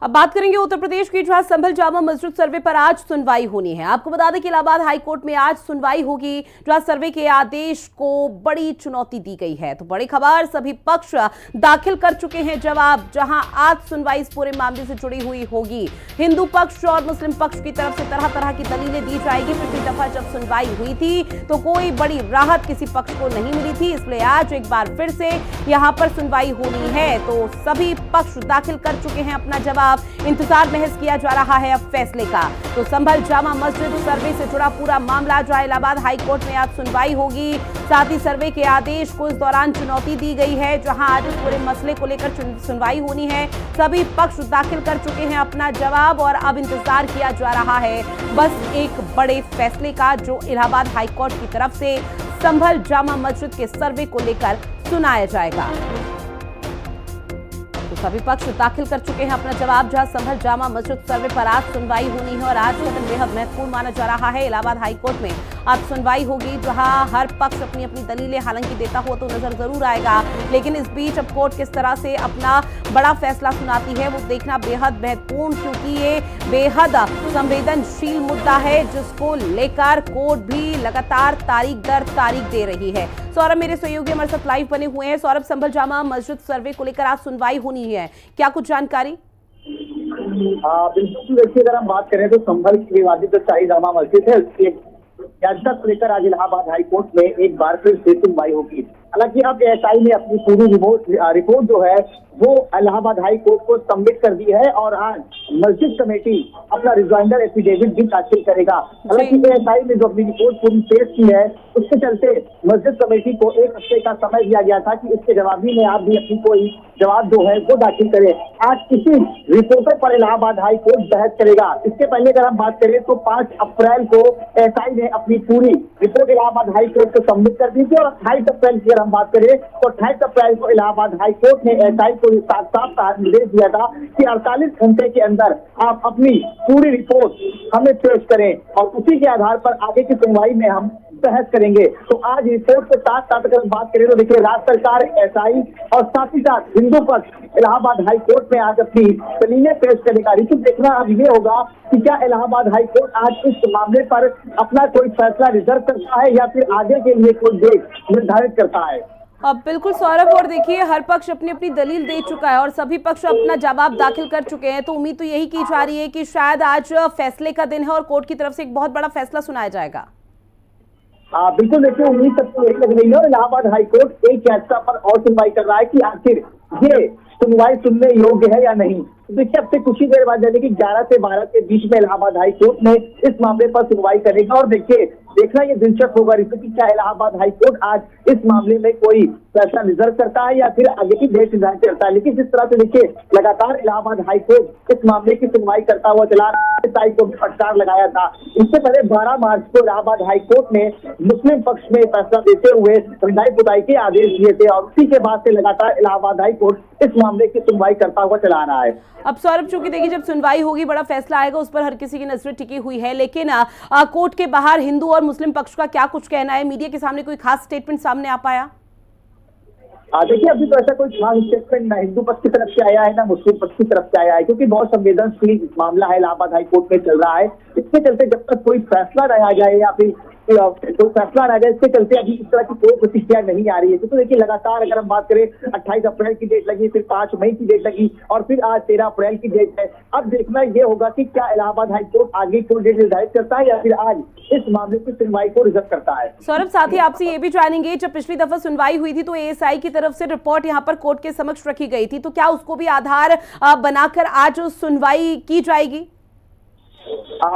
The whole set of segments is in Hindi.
अब बात करेंगे उत्तर प्रदेश की, जहां संभल जामा मस्जिद सर्वे पर आज सुनवाई होनी है। आपको बता दें कि इलाहाबाद हाईकोर्ट में आज सुनवाई होगी, जहां सर्वे के आदेश को बड़ी चुनौती दी गई है। तो बड़ी खबर, सभी पक्ष दाखिल कर चुके हैं जवाब, जहां आज सुनवाई इस पूरे मामले से जुड़ी हुई होगी। हिंदू पक्ष और मुस्लिम पक्ष की तरफ से तरह तरह की दलीलें दी जाएगी। पिछली दफा जब सुनवाई हुई थी तो कोई बड़ी राहत किसी पक्ष को नहीं मिली थी, इसलिए आज एक बार फिर से यहां पर सुनवाई होनी है। तो सभी पक्ष दाखिल कर चुके हैं अपना जवाब, इंतजार महज किया जा रहा है अब फैसले का। तो संभल जामा मस्जिद सर्वे से जुड़ा पूरा मामला जो इलाहाबाद हाईकोर्ट में आज सुनवाई होगी। साथ ही सर्वे के आदेश को इस दौरान चुनौती दी गई है, जहां आज इस पूरे मसले को लेकर सुनवाई होनी है। सभी पक्ष दाखिल कर चुके हैं अपना जवाब और अब इंतजार किया जा रहा है बस एक बड़े फैसले का, जो इलाहाबाद हाईकोर्ट की तरफ से संभल जामा मस्जिद के सर्वे को लेकर सुनाया जाएगा। तो सभी पक्ष दाखिल कर चुके हैं अपना जवाब, जहां संभल जामा मस्जिद सर्वे पर आज सुनवाई होनी है और आज का दिन बेहद महत्वपूर्ण माना जा रहा है। इलाहाबाद हाईकोर्ट में आज सुनवाई होगी, जहां हर पक्ष अपनी अपनी दलीलें हालांकि देता हुआ तो नजर जरूर आएगा, लेकिन इस बीच अब कोर्ट किस तरह से अपना बड़ा फैसला सुनाती है वो देखना बेहद महत्वपूर्ण, क्योंकि ये बेहद संवेदनशील मुद्दा है जिसको लेकर कोर्ट भी लगातार तारीख दर तारीख दे रही है। सौरभ मेरे सहयोगी हमारे साथ लाइव बने हुए हैं। सौरभ, संभल जामा मस्जिद सर्वे को लेकर आज सुनवाई होनी है, क्या कुछ जानकारी? बिल्कुल, देखिए अगर हम बात करें तो संभल की विवादित शाही जामा मस्जिद है, उसकी याचिका को लेकर आज इलाहाबाद हाईकोर्ट में एक बार फिर से सुनवाई होगी। हालांकि अब एएसआई ने अपनी पूरी रिपोर्ट जो है वो इलाहाबाद हाई कोर्ट को सबमिट कर दी है और आज मस्जिद कमेटी अपना रिजॉइंडर एफिडेविट भी दाखिल करेगा। हालांकि एएसआई ने जो अपनी रिपोर्ट पूरी पेश की है उसके चलते मस्जिद कमेटी को एक हफ्ते का समय दिया गया था कि इसके जवाबी में आप भी अपनी कोई जवाब जो है वो दाखिल करें। आज इसी रिपोर्ट पर इलाहाबाद हाई कोर्ट बहस करेगा। इसके पहले अगर हम बात करें तो 5 अप्रैल को एएसआई ने अपनी पूरी रिपोर्ट इलाहाबाद हाई कोर्ट को सबमिट कर दी थी और 28 अप्रैल की अगर हम बात करें तो 28 अप्रैल को इलाहाबाद हाई कोर्ट ने एएसआई को साफ निर्देश दिया था कि 48 घंटे के अंदर आप अपनी पूरी रिपोर्ट हमें पेश करें और उसी के आधार पर आगे की सुनवाई में हम बहस करेंगे। तो आज रिपोर्ट के साथ साथ अगर बात करें तो देखिए राज्य सरकार, एएसआई और साथ ही साथ हिंदू पक्ष इलाहाबाद हाई कोर्ट में आज अपनी दलीलें पेश करेगा। लेकिन देखना अब ये होगा कि क्या इलाहाबाद हाई कोर्ट आज इस मामले पर अपना कोई फैसला रिजर्व करता है या फिर आगे के लिए कोई डेट निर्धारित करता है। अब बिल्कुल सौरभ, और देखिए हर पक्ष अपनी अपनी दलील दे चुका है और सभी पक्ष अपना जवाब दाखिल कर चुके हैं। तो उम्मीद तो यही की जा रही है कि शायद आज फैसले का दिन है और कोर्ट की तरफ से एक बहुत बड़ा फैसला सुनाया जाएगा। बिल्कुल, देखिए उम्मीद सबको यही लग रही है और इलाहाबाद हाईकोर्ट एक याचिका पर और सुनवाई कर रहा है कि आखिर ये सुनवाई सुनने योग्य है या नहीं। देखिए अब से कुछ ही देर बाद यानी कि 11 से 12 के बीच में इलाहाबाद हाई कोर्ट में इस मामले पर सुनवाई करेगा और देखिए देखना ये दिलचस्प होगा कि क्या इलाहाबाद हाई कोर्ट आज इस मामले में कोई फैसला रिजर्व करता है या फिर आगे की डेट निर्धारित करता है। लेकिन जिस तरह से देखिए लगातार इलाहाबाद हाई कोर्ट इस मामले की सुनवाई करता हुआ चला, एएसआई को भी फटकार लगाया था। इससे पहले 12 मार्च को इलाहाबाद हाई कोर्ट ने मुस्लिम पक्ष में फैसला देते हुए विधायी पुताई के आदेश दिए थे और उसी के बाद से लगातार इलाहाबाद हाई कोर्ट इस मामले की सुनवाई करता हुआ चला रहा है। अब सौरभ, चूंकि देखिए जब सुनवाई होगी बड़ा फैसला आएगा, उस पर हर किसी की नजर टिकी हुई है, लेकिन कोर्ट के बाहर हिंदू और मुस्लिम पक्ष का क्या कुछ कहना है? मीडिया के सामने कोई खास स्टेटमेंट सामने आ पाया? देखिए अभी तो ऐसा कोई खास स्टेटमेंट ना हिंदू पक्ष की तरफ से आया है ना मुस्लिम पक्ष की तरफ से आया है, क्योंकि बहुत संवेदनशील मामला है इलाहाबाद हाई कोर्ट में चल रहा है। इसके चलते जब तक कोई फैसला न आ जाए या फिर तो फैसला आ जाए, इसके चलते अभी इस तरह की कोई प्रतिक्रिया नहीं आ रही है। क्योंकि देखिए लगातार अगर हम बात करें 28 अप्रैल की डेट लगी, फिर 5 मई की डेट लगी और फिर आज 13 अप्रैल की डेट है। अब देखना ये होगा कि क्या इलाहाबाद हाई कोर्ट आगे कोई डेट निर्धारित करता है या फिर आज इस मामले की सुनवाई को रिजर्व करता है। सौरभ, साथ ही आपसे ये भी जानेंगे, जब पिछली दफा सुनवाई हुई थी तो एएसआई की तरफ से रिपोर्ट यहाँ पर कोर्ट के समक्ष रखी गई थी, तो क्या उसको भी आधार बनाकर आज सुनवाई की जाएगी?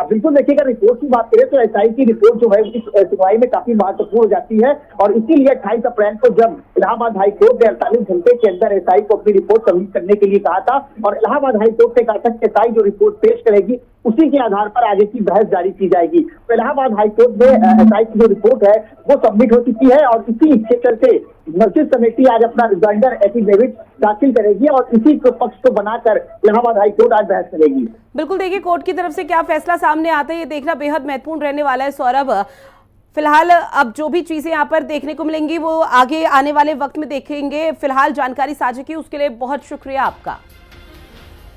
बिल्कुल, देखिएगा रिपोर्ट की बात करें तो एएसआई की रिपोर्ट जो है इस सुनवाई में काफी महत्वपूर्ण हो जाती है और इसीलिए 28 अप्रैल को जब इलाहाबाद हाई कोर्ट ने 48 घंटे के अंदर एएसआई को अपनी रिपोर्ट सबमिट करने के लिए कहा था और इलाहाबाद हाई कोर्ट ने कहा था कि एएसआई जो रिपोर्ट पेश करेगी उसी के आधार पर आगे की बहस जारी की जाएगी। तो इलाहाबाद हाई कोर्ट में एएसआई की जो रिपोर्ट है वो सबमिट हो चुकी है और इसी के चलते मस्जिद कमेटी आज अपना रिजॉइंडर एफिडेविट दाखिल करेगी और इसी को पक्ष को बनाकर इलाहाबाद हाई कोर्ट आज बहस करेगी। बिल्कुल, देखिए कोर्ट की तरफ से क्या फैसला सामने आता है ये देखना बेहद महत्वपूर्ण रहने वाला है। सौरभ, फिलहाल अब जो भी चीजें यहाँ पर देखने को मिलेंगी वो आगे आने वाले वक्त में देखेंगे। फिलहाल जानकारी साझा की उसके लिए बहुत शुक्रिया आपका।